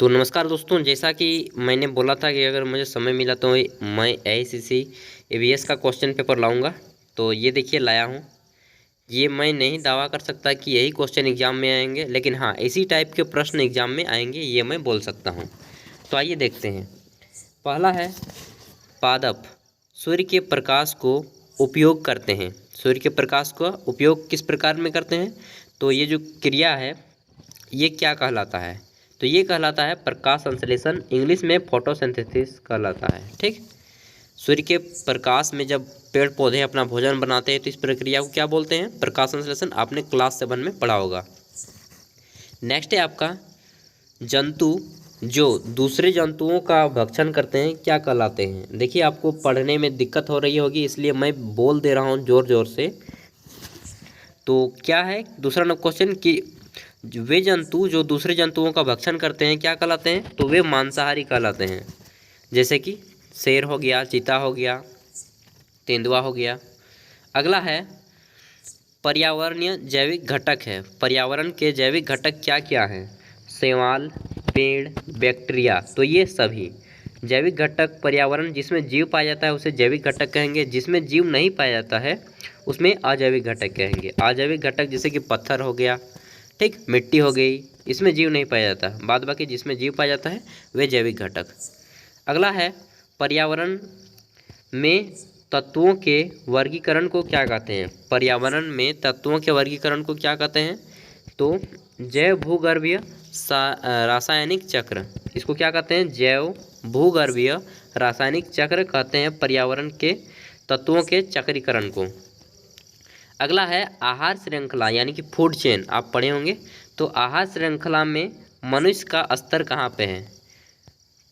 तो नमस्कार दोस्तों, जैसा कि मैंने बोला था कि अगर मुझे समय मिला तो मैं एआईसीसी ईवीएस का क्वेश्चन पेपर लाऊंगा। तो ये देखिए लाया हूँ। ये मैं नहीं दावा कर सकता कि यही क्वेश्चन एग्जाम में आएंगे, लेकिन हाँ इसी टाइप के प्रश्न एग्जाम में आएंगे ये मैं बोल सकता हूँ। तो आइए देखते हैं। पहला है पादप सूर्य के प्रकाश को उपयोग करते हैं। सूर्य के प्रकाश का उपयोग किस प्रकार में करते हैं? तो ये जो क्रिया है ये क्या कहलाता है? तो ये कहलाता है प्रकाश संश्लेषण, इंग्लिश में फोटोसिंथेसिस कहलाता है। ठीक। सूर्य के प्रकाश में जब पेड़ पौधे अपना भोजन बनाते हैं तो इस प्रक्रिया को क्या बोलते हैं? प्रकाश संश्लेषण। आपने क्लास 7 में पढ़ा होगा। नेक्स्ट है आपका जंतु जो दूसरे जंतुओं का भक्षण करते हैं क्या कहलाते हैं? देखिए आपको पढ़ने में दिक्कत हो रही होगी इसलिए मैं बोल दे रहा हूँ ज़ोर ज़ोर से। तो क्या है दूसरा क्वेश्चन कि वे जंतु जो दूसरे जंतुओं का भक्षण करते हैं क्या कहलाते हैं? तो वे मांसाहारी कहलाते हैं। जैसे कि शेर हो गया, चीता हो गया, तेंदुआ हो गया। अगला है पर्यावरणीय जैविक घटक है। पर्यावरण के जैविक घटक क्या क्या हैं? शैवाल, पेड़, बैक्टीरिया। तो ये सभी जैविक घटक पर्यावरण जिसमें जीव पाया जाता है उसे जैविक घटक कहेंगे, जिसमें जीव नहीं पाया जाता है उसमें अजैविक घटक कहेंगे। अजैविक घटक जैसे कि पत्थर हो गया, ठीक, मिट्टी हो गई, इसमें जीव नहीं पाया जाता। बाद बाकी जिसमें जीव पाया जाता है वे जैविक घटक। अगला है पर्यावरण में तत्वों के वर्गीकरण को क्या कहते हैं? पर्यावरण में तत्वों के वर्गीकरण को क्या कहते हैं? तो जैव भूगर्भीय रासायनिक चक्र, इसको क्या कहते हैं? जैव भूगर्भीय रासायनिक चक्र कहते हैं पर्यावरण के तत्वों के चक्रीकरण को। अगला है आहार श्रृंखला यानी कि फूड चेन, आप पढ़े होंगे। तो आहार श्रृंखला में मनुष्य का स्तर कहाँ पे है?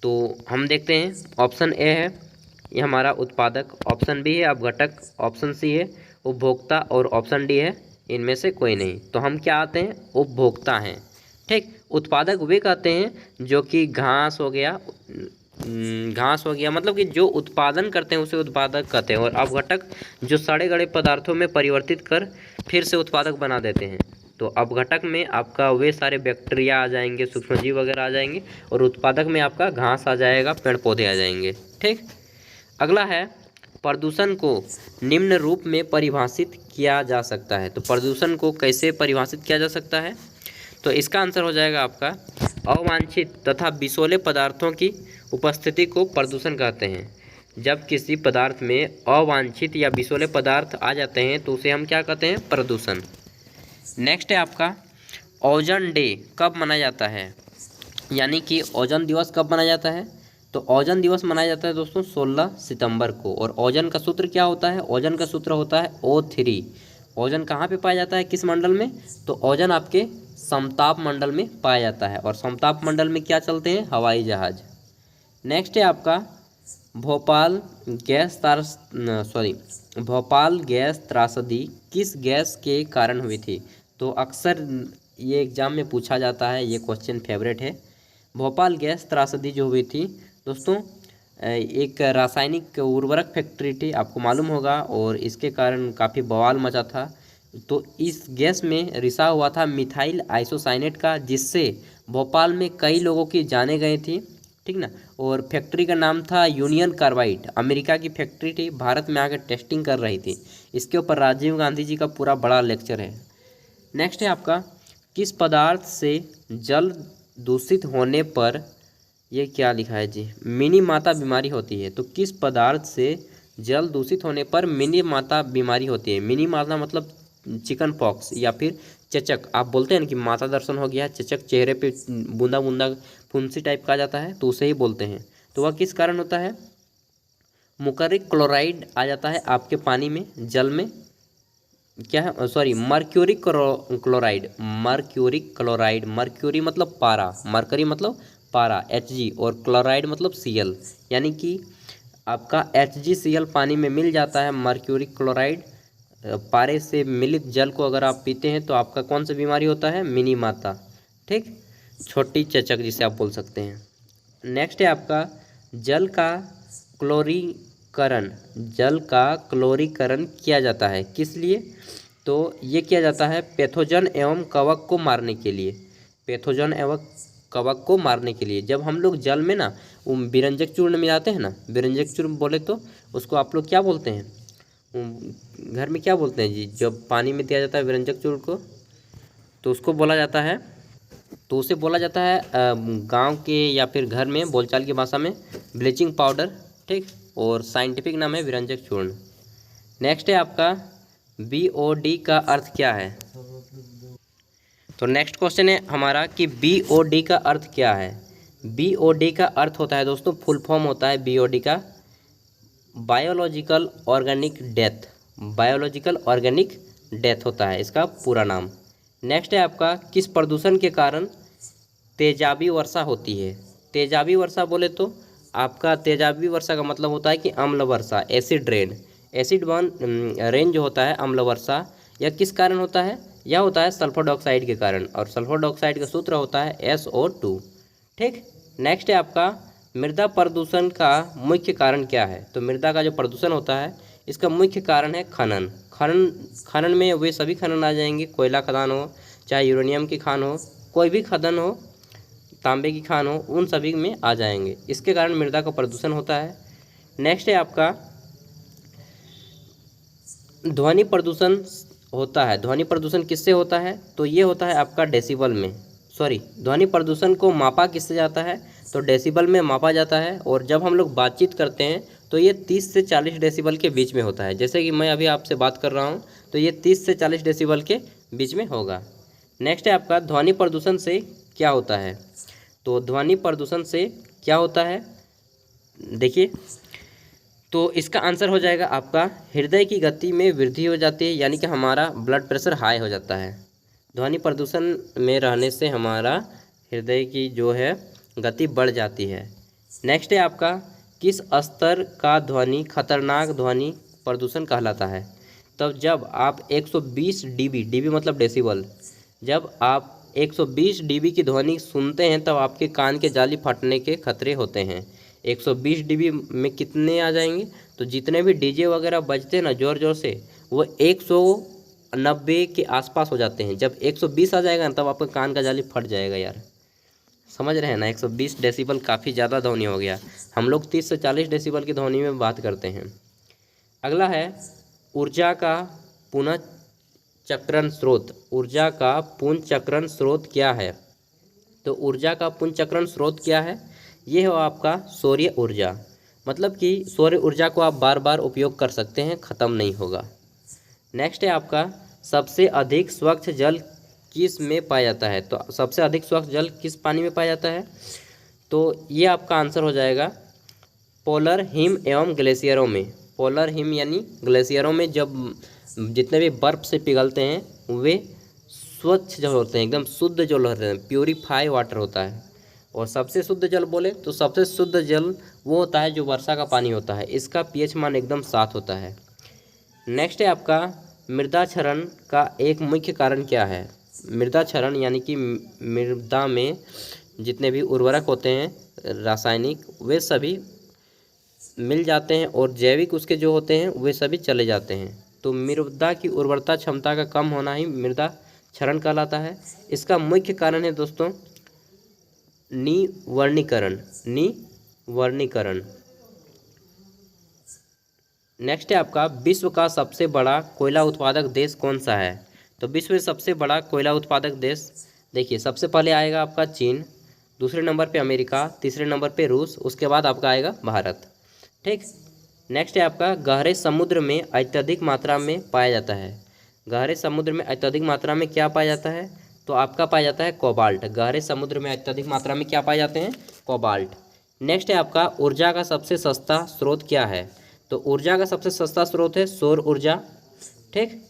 तो हम देखते हैं ऑप्शन ए है ये हमारा उत्पादक, ऑप्शन बी है अपघटक, ऑप्शन सी है उपभोक्ता और ऑप्शन डी है इनमें से कोई नहीं। तो हम क्या आते हैं? उपभोक्ता हैं। ठीक। उत्पादक वे कहते हैं जो कि घास हो गया, घास हो गया मतलब कि जो उत्पादन करते हैं उसे उत्पादक कहते हैं। और अपघटक जो सड़े गले पदार्थों में परिवर्तित कर फिर से उत्पादक बना देते हैं। तो अपघटक में आपका वे सारे बैक्टीरिया आ जाएंगे, सूक्ष्मजीव वगैरह आ जाएंगे, और उत्पादक में आपका घास आ जाएगा, पेड़ पौधे आ जाएंगे। ठीक। अगला है प्रदूषण को निम्न रूप में परिभाषित किया जा सकता है। तो प्रदूषण को कैसे परिभाषित किया जा सकता है? तो इसका आंसर हो जाएगा आपका अवांछित तथा विषैले पदार्थों की उपस्थिति को प्रदूषण कहते हैं। जब किसी पदार्थ में अवांछित या विषैले पदार्थ आ जाते हैं तो उसे हम क्या कहते हैं? प्रदूषण। नेक्स्ट है आपका ओजोन डे कब मनाया जाता है? यानी कि ओजोन दिवस कब मनाया जाता है? तो ओजोन दिवस मनाया जाता है दोस्तों 16 सितंबर को। और ओजोन का सूत्र क्या होता है? ओजोन का सूत्र होता है O3। ओजोन कहाँ पे पाया जाता है, किस मंडल में? तो ओजोन आपके समताप मंडल में पाया जाता है। और समताप मंडल में क्या चलते हैं? हवाई जहाज। नेक्स्ट है आपका भोपाल भोपाल गैस त्रासदी किस गैस के कारण हुई थी? तो अक्सर ये एग्जाम में पूछा जाता है, ये क्वेश्चन फेवरेट है। भोपाल गैस त्रासदी जो हुई थी दोस्तों एक रासायनिक उर्वरक फैक्ट्री थी, आपको मालूम होगा, और इसके कारण काफ़ी बवाल मचा था। तो इस गैस में रिसा हुआ था मिथाइल आइसोसाइनेट का, जिससे भोपाल में कई लोगों की जानें गई थी। ठीक ना। और फैक्ट्री का नाम था यूनियन कार्बाइड, अमेरिका की फैक्ट्री थी, भारत में आकर टेस्टिंग कर रही थी। इसके ऊपर राजीव गांधी जी का पूरा बड़ा लेक्चर है। नेक्स्ट है आपका किस पदार्थ से जल दूषित होने पर, ये क्या लिखा है जी, मिनी माता बीमारी होती है? तो किस पदार्थ से जल दूषित होने पर मिनी माता बीमारी होती है? मिनी माता मतलब चिकन पॉक्स या फिर चचक। आप बोलते हैं ना कि माता दर्शन हो गया, चचक चेहरे पे बूंदा बूंदा फुंसी टाइप का आ जाता है, तो उसे ही बोलते हैं। तो वह किस कारण होता है? मुकरिक क्लोराइड आ जाता है आपके पानी में, जल में। क्या है? Sorry, mercuric chloride. Mercuric chloride, mercury मतलब पारा, मरकरी मतलब पारा Hg, और क्लोराइड मतलब Cl, यानी कि आपका HgCl पानी में मिल जाता है। मर्क्यूरिक क्लोराइड पारे से मिलित जल को अगर आप पीते हैं तो आपका कौन सा बीमारी होता है? मिनी माता। ठीक, छोटी चचक जिसे आप बोल सकते हैं। नेक्स्ट है आपका जल का क्लोरीकरण। जल का क्लोरीकरण किया जाता है किस लिए? तो ये किया जाता है पैथोजन एवं कवक को मारने के लिए। पैथोजन एवं कवक को मारने के लिए। जब हम लोग जल में ना विरंजक चूर्ण मिलाते हैं ना, विरंजक चूर्ण बोले तो उसको आप लोग क्या बोलते हैं, घर में क्या बोलते हैं जी, जब पानी में दिया जाता है विरंजक चूर्ण को तो उसको बोला जाता है, तो उसे बोला जाता है गांव के या फिर घर में बोलचाल की भाषा में ब्लीचिंग पाउडर, ठीक। और साइंटिफिक नाम है विरंजक चूर्ण। नेक्स्ट है आपका BOD का अर्थ क्या है। तो नेक्स्ट क्वेश्चन है हमारा कि BOD का अर्थ क्या है। BOD का अर्थ होता है दोस्तों, फुल फॉर्म होता है BOD का biological organic death, biological organic death होता है इसका पूरा नाम। नेक्स्ट है आपका किस प्रदूषण के कारण तेजाबी वर्षा होती है। तेजाबी वर्षा बोले तो आपका तेजाबी वर्षा का मतलब होता है कि अम्ल वर्षा, acid rain, acid one rain जो होता है, अम्ल वर्षा, यह किस कारण होता है, यह होता है सल्फर डाइऑक्साइड के कारण, और सल्फर डाइऑक्साइड का सूत्र होता है SO2, ठीक। नेक्स्ट है आपका मृदा प्रदूषण का मुख्य कारण क्या है। तो मृदा का जो प्रदूषण होता है इसका मुख्य कारण है खनन। खनन में वे सभी खनन आ जाएंगे, कोयला खदान हो, चाहे यूरेनियम की खान हो, कोई भी खदान हो, तांबे की खान हो, उन सभी में आ जाएंगे, इसके कारण मृदा का प्रदूषण होता है। नेक्स्ट है आपका ध्वनि प्रदूषण होता है। ध्वनि प्रदूषण किससे होता है, तो ये होता है आपका डेसिबल में, ध्वनि प्रदूषण को मापा किससे जाता है, तो डेसिबल में मापा जाता है। और जब हम लोग बातचीत करते हैं तो ये 30 से 40 डेसिबल के बीच में होता है। जैसे कि मैं अभी आपसे बात कर रहा हूँ तो ये 30 से 40 डेसिबल के बीच में होगा। नेक्स्ट है आपका ध्वनि प्रदूषण से क्या होता है। तो ध्वनि प्रदूषण से क्या होता है, देखिए, तो इसका आंसर हो जाएगा आपका हृदय की गति में वृद्धि हो जाती है, यानी कि हमारा ब्लड प्रेशर हाई हो जाता है। ध्वनि प्रदूषण में रहने से हमारा हृदय की जो है गति बढ़ जाती है। नेक्स्ट है आपका किस स्तर का ध्वनि खतरनाक ध्वनि प्रदूषण कहलाता है। तब जब आप 120 dB मतलब डेसिबल, जब आप 120 dB की ध्वनि सुनते हैं तब आपके कान के जाली फटने के खतरे होते हैं। 120 dB में कितने आ जाएंगे, तो जितने भी डीजे वगैरह बजते हैं ना ज़ोर ज़ोर से, वो 190 के आसपास हो जाते हैं। जब 120 आ जाएगा ना तब आपका कान का जाली फट जाएगा यार, समझ रहे हैं ना। 120 डेसिबल काफ़ी ज़्यादा ध्वनि हो गया। हम लोग 30 से 40 डेसिबल की ध्वनि में बात करते हैं। अगला है ऊर्जा का पुनः चक्रण स्रोत। ऊर्जा का पुनर्चक्रण स्रोत क्या है। तो ऊर्जा का पुनर्चक्रण स्रोत क्या है, ये हो आपका सौर्य ऊर्जा। मतलब कि सौर्य ऊर्जा को आप बार बार उपयोग कर सकते हैं, ख़त्म नहीं होगा। नेक्स्ट है आपका सबसे अधिक स्वच्छ जल किस में पाया जाता है। तो सबसे अधिक स्वच्छ जल किस पानी में पाया जाता है, तो ये आपका आंसर हो जाएगा पोलर हिम एवं ग्लेशियरों में। पोलर हिम यानी ग्लेशियरों में जब जितने भी बर्फ़ से पिघलते हैं वे स्वच्छ जल होते हैं, एकदम शुद्ध जल होते हैं, प्योरीफाई वाटर होता है। और सबसे शुद्ध जल बोले तो सबसे शुद्ध जल वो होता है जो वर्षा का पानी होता है, इसका pH मान एकदम 7 होता है। नेक्स्ट है आपका मृदा क्षरण का एक मुख्य कारण क्या है। मृदा क्षरण यानी कि मृदा में जितने भी उर्वरक होते हैं रासायनिक, वे सभी मिल जाते हैं और जैविक उसके जो होते हैं वे सभी चले जाते हैं। तो मृदा की उर्वरता क्षमता का कम होना ही मृदा क्षरण कहलाता है। इसका मुख्य कारण है दोस्तों निवर्णीकरण। नेक्स्ट है आपका विश्व का सबसे बड़ा कोयला उत्पादक देश कौन सा है। तो विश्व में सबसे बड़ा कोयला उत्पादक देश, देखिए सबसे पहले आएगा आपका चीन, दूसरे नंबर पे अमेरिका, तीसरे नंबर पे रूस, उसके बाद आपका आएगा भारत, ठीक। नेक्स्ट है आपका गहरे समुद्र में अत्यधिक मात्रा में पाया जाता है। गहरे समुद्र में अत्यधिक मात्रा में क्या पाया जाता है, तो आपका पाया जाता है कोबाल्ट। गहरे समुद्र में अत्यधिक मात्रा में क्या पाए जाते हैं, कोबाल्ट। नेक्स्ट है आपका ऊर्जा का सबसे सस्ता स्रोत क्या है। तो ऊर्जा का सबसे सस्ता स्रोत है सौर ऊर्जा, ठीक।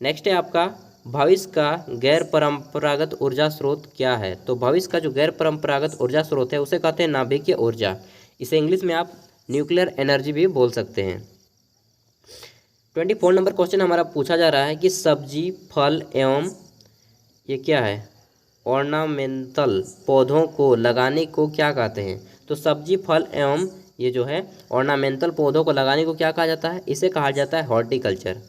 नेक्स्ट है आपका भविष्य का गैर परंपरागत ऊर्जा स्रोत क्या है। तो भविष्य का जो गैर परंपरागत ऊर्जा स्रोत है उसे कहते हैं नाभिकीय ऊर्जा। इसे इंग्लिश में आप न्यूक्लियर एनर्जी भी बोल सकते हैं। 24 नंबर क्वेश्चन हमारा पूछा जा रहा है कि सब्जी फल एवं ये क्या है ऑर्नामेंटल पौधों को लगाने को क्या कहते हैं। तो सब्जी फल एवं ये जो है ऑर्नामेंटल पौधों को लगाने को क्या कहा जाता है, इसे कहा जाता है हॉर्टिकल्चर।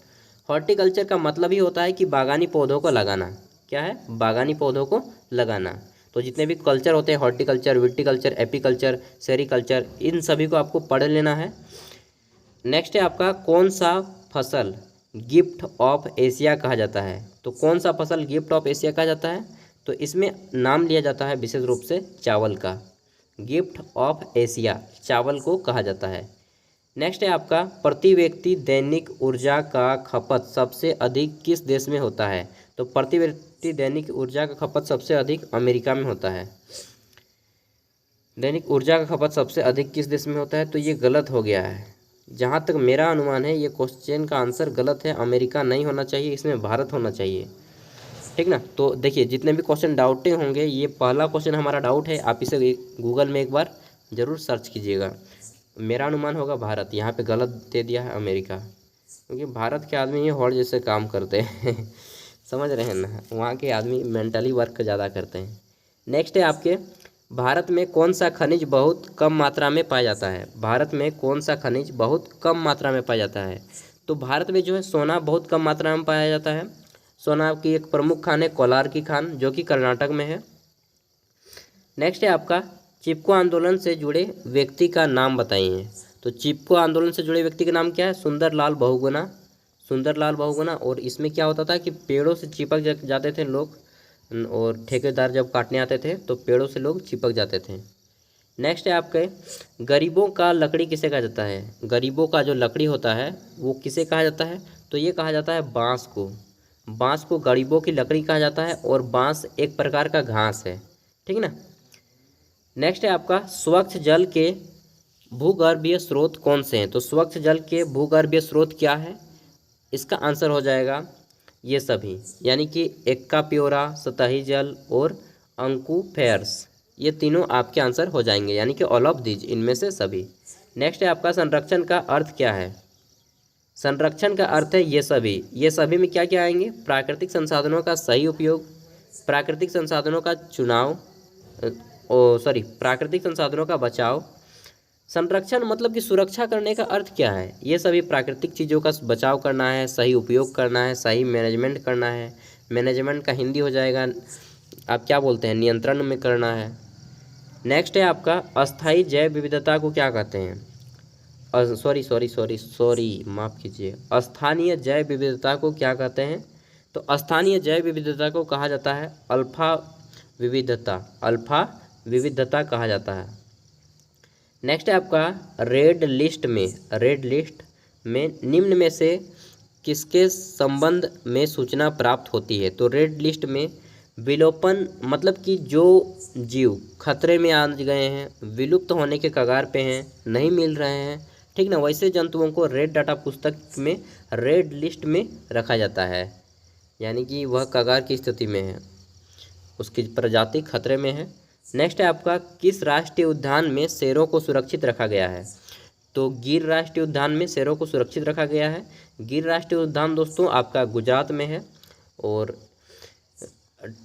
हॉर्टिकल्चर का मतलब ही होता है कि बागानी पौधों को लगाना। क्या है, बागानी पौधों को लगाना। तो जितने भी कल्चर होते हैं, हॉर्टिकल्चर, विटिकल्चर, एपीकल्चर, सेरीकल्चर, इन सभी को आपको पढ़ लेना है। नेक्स्ट है आपका कौन सा फसल गिफ्ट ऑफ एशिया कहा जाता है। तो कौन सा फसल गिफ्ट ऑफ एशिया कहा जाता है, तो इसमें नाम लिया जाता है विशेष रूप से चावल का। गिफ्ट ऑफ एशिया चावल को कहा जाता है। नेक्स्ट है आपका प्रति व्यक्ति दैनिक ऊर्जा का खपत सबसे अधिक किस देश में होता है। तो प्रति व्यक्ति दैनिक ऊर्जा का खपत सबसे अधिक अमेरिका में होता है। दैनिक ऊर्जा का खपत सबसे अधिक किस देश में होता है, तो ये गलत हो गया है। जहाँ तक मेरा अनुमान है ये क्वेश्चन का आंसर गलत है, अमेरिका नहीं होना चाहिए, इसमें भारत होना चाहिए, ठीक ना। तो देखिए जितने भी क्वेश्चन डाउटे होंगे, ये पहला क्वेश्चन हमारा डाउट है, आप इसे गूगल में एक बार ज़रूर सर्च कीजिएगा। मेरा अनुमान होगा भारत, यहाँ पे गलत दे दिया है अमेरिका, क्योंकि भारत के आदमी ये हॉट जैसे काम करते हैं समझ रहे हैं ना, वहाँ के आदमी मेंटली वर्क ज़्यादा करते हैं। नेक्स्ट है आपके भारत में कौन सा खनिज बहुत कम मात्रा में पाया जाता है। भारत में कौन सा खनिज बहुत कम मात्रा में पाया जाता है, तो भारत में जो है सोना बहुत कम मात्रा में पाया जाता है। सोना की एक प्रमुख खान है कोलार की खान, जो कि कर्नाटक में है। नेक्स्ट है आपका चिपको आंदोलन से जुड़े व्यक्ति का नाम बताइए। तो चिपको आंदोलन से जुड़े व्यक्ति का नाम क्या है, सुंदरलाल बहुगुणा। सुंदरलाल बहुगुणा। और इसमें क्या होता था कि पेड़ों से चिपक जाते थे लोग, और ठेकेदार जब काटने आते थे तो पेड़ों से लोग चिपक जाते थे। नेक्स्ट है आपके गरीबों का लकड़ी किसे कहा जाता है। गरीबों का जो लकड़ी होता है वो किसे कहा जाता है, तो ये कहा जाता है बांस को। बांस को गरीबों की लकड़ी कहा जाता है, और बांस एक प्रकार का घास है, ठीक ना। नेक्स्ट है आपका स्वच्छ जल के भूगर्भीय स्रोत कौन से हैं। तो स्वच्छ जल के भूगर्भीय स्रोत क्या है, इसका आंसर हो जाएगा ये सभी, यानी कि एक्का प्योरा, सतही जल और अंकुफेयर्स, ये तीनों आपके आंसर हो जाएंगे, यानी कि ऑल ऑफ दीज, इनमें से सभी। नेक्स्ट है आपका संरक्षण का अर्थ क्या है। संरक्षण का अर्थ है ये सभी। ये सभी में क्या क्या आएंगे, प्राकृतिक संसाधनों का सही उपयोग, प्राकृतिक संसाधनों का चुनाव, प्राकृतिक संसाधनों का बचाव। संरक्षण मतलब कि सुरक्षा करने का अर्थ क्या है, ये सभी प्राकृतिक चीज़ों का बचाव करना है, सही उपयोग करना है, सही मैनेजमेंट करना है। मैनेजमेंट का हिंदी हो जाएगा, आप क्या बोलते हैं, नियंत्रण में करना है। नेक्स्ट है आपका अस्थाई जैव विविधता को क्या कहते हैं। माफ़ कीजिए, स्थानीय जैव विविधता को क्या कहते हैं। तो स्थानीय जैव विविधता को कहा जाता है अल्फा विविधता कहा जाता है। नेक्स्ट है आपका रेड लिस्ट में निम्न में से किसके संबंध में सूचना प्राप्त होती है। तो रेड लिस्ट में विलोपन मतलब कि जो जीव खतरे में आ गए हैं, विलुप्त होने के कगार पे हैं, नहीं मिल रहे हैं, ठीक ना, वैसे जंतुओं को रेड डाटा पुस्तक में रेड लिस्ट में रखा जाता है, यानी कि वह कगार की स्थिति में है, उसकी प्रजाति खतरे में है। नेक्स्ट है आपका किस राष्ट्रीय उद्यान में शेरों को सुरक्षित रखा गया है। तो गिर राष्ट्रीय उद्यान में शेरों को सुरक्षित रखा गया है। गिर राष्ट्रीय उद्यान दोस्तों आपका गुजरात में है, और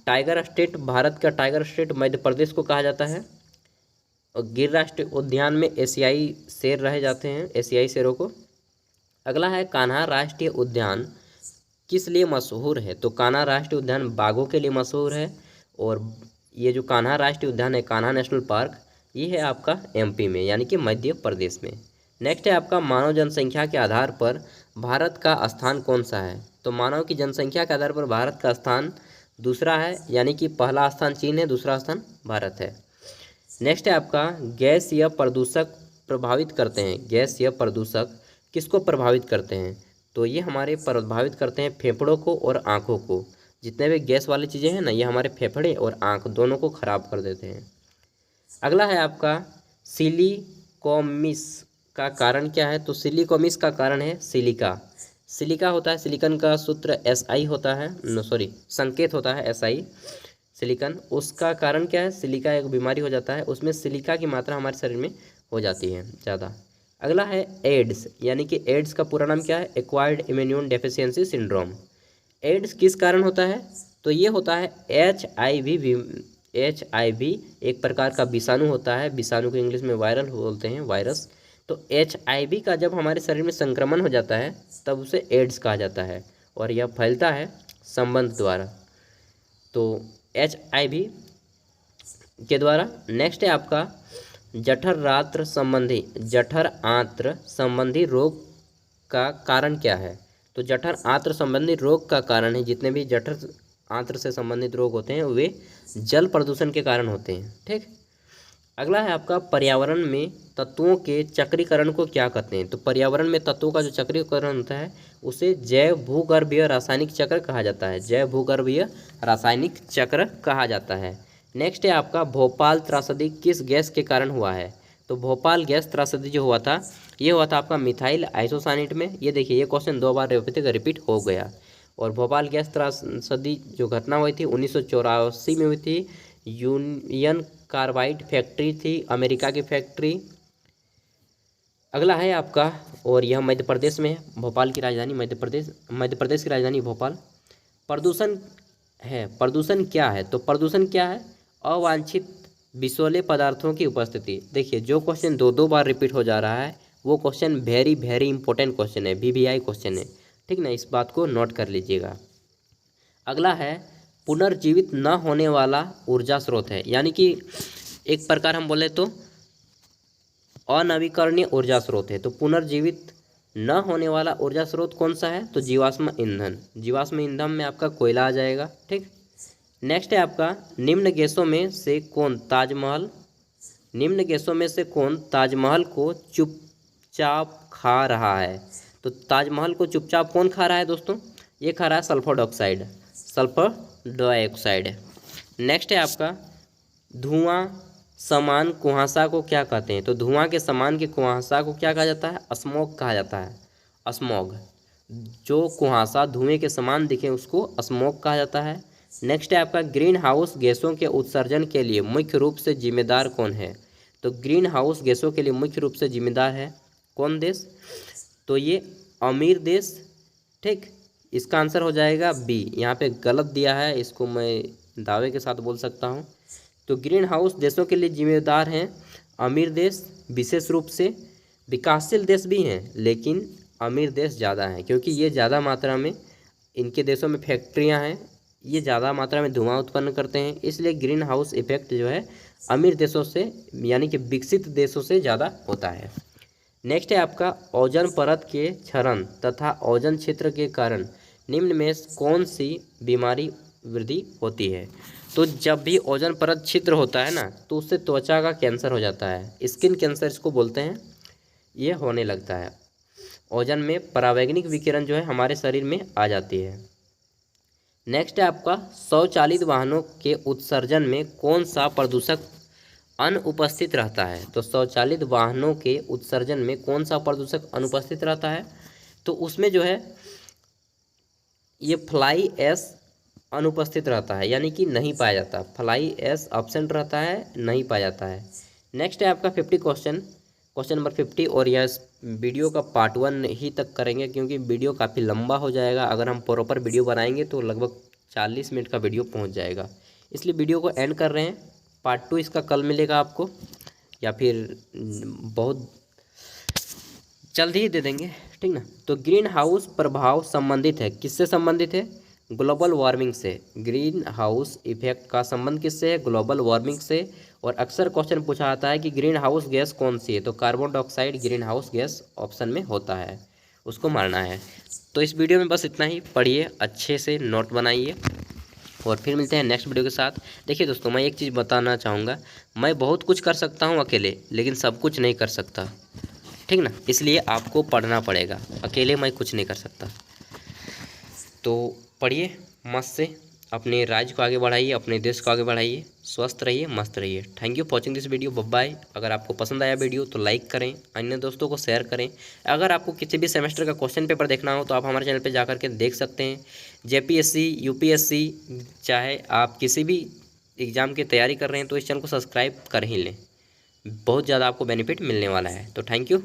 टाइगर स्टेट, भारत का टाइगर स्टेट मध्य प्रदेश को कहा जाता है। और गिर राष्ट्रीय उद्यान में एशियाई शेर रहे जाते हैं, एशियाई शेरों को। अगला है कान्हा राष्ट्रीय उद्यान किस लिए मशहूर है। तो कान्हा राष्ट्रीय उद्यान बाघों के लिए मशहूर है, और ये जो कान्हा राष्ट्रीय उद्यान है, कान्हा नेशनल पार्क, ये है आपका एमपी में, यानी कि मध्य प्रदेश में। नेक्स्ट है आपका मानव जनसंख्या के आधार पर भारत का स्थान कौन सा है। तो मानव की जनसंख्या के आधार पर भारत का स्थान दूसरा है, यानी कि पहला स्थान चीन है, दूसरा स्थान भारत है। नेक्स्ट है आपका गैस या प्रदूषक प्रभावित करते हैं। गैस या प्रदूषक किसको प्रभावित करते हैं। तो ये हमारे प्रभावित करते हैं फेफड़ों को और आँखों को। जितने भी गैस वाली चीज़ें हैं ना, ये हमारे फेफड़े और आँख दोनों को ख़राब कर देते हैं। अगला है आपका सिलिकॉमिस का कारण क्या है। तो सिलिकॉमिस का कारण है सिलिका। सिलिका होता है, सिलिकन का सूत्र SI होता है, संकेत होता है SI, सिलिकन। उसका कारण क्या है, सिलिका एक बीमारी हो जाता है, उसमें सिलिका की मात्रा हमारे शरीर में हो जाती है ज़्यादा। अगला है एड्स, यानी कि एड्स का पूरा नाम क्या है, acquired immune deficiency syndrome. AIDS किस कारण होता है। तो ये होता है HIV एक प्रकार का विषाणु होता है, विषाणु को इंग्लिश में वायरल बोलते हैं, वायरस। तो HIV का जब हमारे शरीर में संक्रमण हो जाता है तब उसे एड्स कहा जाता है, और यह फैलता है संबंध द्वारा। तो HIV के द्वारा। नेक्स्ट है आपका जठर आंत्र संबंधी रोग का कारण क्या है। तो जठर आंत्र संबंधी रोग का कारण है, जितने भी जठर आंत्र से संबंधित रोग होते हैं वे जल प्रदूषण के कारण होते हैं। ठीक। अगला है आपका पर्यावरण में तत्वों के चक्रीकरण को क्या कहते हैं। तो पर्यावरण में तत्वों का जो चक्रीकरण होता है उसे जैव भूगर्भीय रासायनिक चक्र कहा जाता है। जैव भूगर्भीय रासायनिक चक्र कहा जाता है। नेक्स्ट है आपका भोपाल त्रासदी किस गैस के कारण हुआ है। तो भोपाल गैस त्रासदी जो हुआ था ये हुआ था आपका मिथाइल आइसोसाइनेट में। ये देखिए ये क्वेश्चन 2 बार रिपीट हो गया। और भोपाल गैस त्रासदी जो घटना हुई थी 1984 में हुई थी। यूनियन कार्बाइड फैक्ट्री थी, अमेरिका की फैक्ट्री। अगला है आपका, और यह मध्य प्रदेश में है, भोपाल की राजधानी मध्य प्रदेश की राजधानी भोपाल। प्रदूषण है, प्रदूषण क्या है। तो प्रदूषण क्या है, अवांछित विषैले पदार्थों की उपस्थिति। देखिए जो क्वेश्चन 2 बार रिपीट हो जा रहा है वो question very very important question है, VVI क्वेश्चन है। ठीक ना, इस बात को नोट कर लीजिएगा। अगला है पुनर्जीवित न होने वाला ऊर्जा स्रोत है, यानी कि एक प्रकार हम बोले तो अनवीकरणीय ऊर्जा स्रोत है। तो पुनर्जीवित न होने वाला ऊर्जा स्रोत कौन सा है। तो जीवाश्म ईंधन। जीवाश्म ईंधन में आपका कोयला आ जाएगा। ठीक। नेक्स्ट है आपका निम्न गैसों में से कौन ताजमहल को चुपचाप खा रहा है। तो ताजमहल को चुपचाप कौन खा रहा है दोस्तों, ये खा रहा है सल्फर डाइऑक्साइड। नेक्स्ट है आपका धुआं समान कुहासा को क्या कहते हैं। तो धुआं के समान के कुहासा को क्या कहा जाता है, स्मॉग कहा जाता है। स्मॉग, जो कुहासा धुएं के समान दिखे उसको स्मॉग कहा जाता है। नेक्स्ट है आपका ग्रीन हाउस गैसों के उत्सर्जन के लिए मुख्य रूप से जिम्मेदार कौन है। तो ग्रीन हाउस गैसों के लिए मुख्य रूप से जिम्मेदार है कौन देश। तो ये अमीर देश। ठीक, इसका आंसर हो जाएगा बी। यहाँ पे गलत दिया है, इसको मैं दावे के साथ बोल सकता हूँ। तो ग्रीन हाउस देशों के लिए जिम्मेदार हैं अमीर देश, विशेष रूप से विकासशील देश भी हैं लेकिन अमीर देश ज़्यादा हैं, क्योंकि ये ज़्यादा मात्रा में इनके देशों में फैक्ट्रियाँ हैं, ये ज़्यादा मात्रा में धुआं उत्पन्न करते हैं, इसलिए ग्रीन हाउस इफेक्ट जो है अमीर देशों से यानी कि विकसित देशों से ज़्यादा होता है। नेक्स्ट है आपका ओजोन परत के क्षरण तथा ओजोन क्षेत्र के कारण निम्न में कौन सी बीमारी वृद्धि होती है। तो जब भी ओजोन परत छिद्र होता है ना तो उससे त्वचा का कैंसर हो जाता है, स्किन कैंसर इसको बोलते हैं, ये होने लगता है। ओजोन में परावैंगनिक विकिरण जो है हमारे शरीर में आ जाती है। नेक्स्ट है आपका स्वचालित वाहनों के उत्सर्जन में कौन सा प्रदूषक अनुपस्थित रहता है। तो स्वचालित वाहनों के उत्सर्जन में कौन सा प्रदूषक अनुपस्थित रहता है। तो उसमें जो है ये फ्लाई ऐश अनुपस्थित रहता है, यानी कि नहीं पाया जाता। फ्लाई ऐश एब्सेंट रहता है, नहीं पाया जाता है। नेक्स्ट है आपका 50 क्वेश्चन नंबर 50, और यह वीडियो का पार्ट 1 ही तक करेंगे क्योंकि वीडियो काफ़ी लंबा हो जाएगा। अगर हम प्रॉपर वीडियो बनाएंगे तो लगभग 40 मिनट का वीडियो पहुंच जाएगा, इसलिए वीडियो को एंड कर रहे हैं। पार्ट 2 इसका कल मिलेगा आपको, या फिर बहुत जल्द ही दे देंगे, ठीक ना। तो ग्रीन हाउस प्रभाव संबंधित है, किससे संबंधित है, ग्लोबल वार्मिंग से। ग्रीन हाउस इफेक्ट का संबंध किससे है, ग्लोबल वार्मिंग से। और अक्सर क्वेश्चन पूछा जाता है कि ग्रीन हाउस गैस कौन सी है, तो carbon dioxide green house gas option में होता है, उसको मारना है। तो इस वीडियो में बस इतना ही, पढ़िए अच्छे से, नोट बनाइए, और फिर मिलते हैं नेक्स्ट वीडियो के साथ। देखिए दोस्तों, मैं एक चीज़ बताना चाहूँगा, मैं बहुत कुछ कर सकता हूँ अकेले, लेकिन सब कुछ नहीं कर सकता, ठीक ना, इसलिए आपको पढ़ना पड़ेगा, अकेले मैं कुछ नहीं कर सकता। तो पढ़िए मस्त से, अपने राज्य को आगे बढ़ाइए, अपने देश को आगे बढ़ाइए, स्वस्थ रहिए, मस्त रहिए। Thank you for watching this video, bye. अगर आपको पसंद आया वीडियो तो लाइक करें, अन्य दोस्तों को शेयर करें। अगर आपको किसी भी सेमेस्टर का क्वेश्चन पेपर देखना हो तो आप हमारे चैनल पे जाकर के देख सकते हैं। JPSC UPSC, चाहे आप किसी भी एग्ज़ाम की तैयारी कर रहे हैं तो इस चैनल को सब्सक्राइब कर ही लें, बहुत ज़्यादा आपको बेनिफिट मिलने वाला है। तो थैंक यू।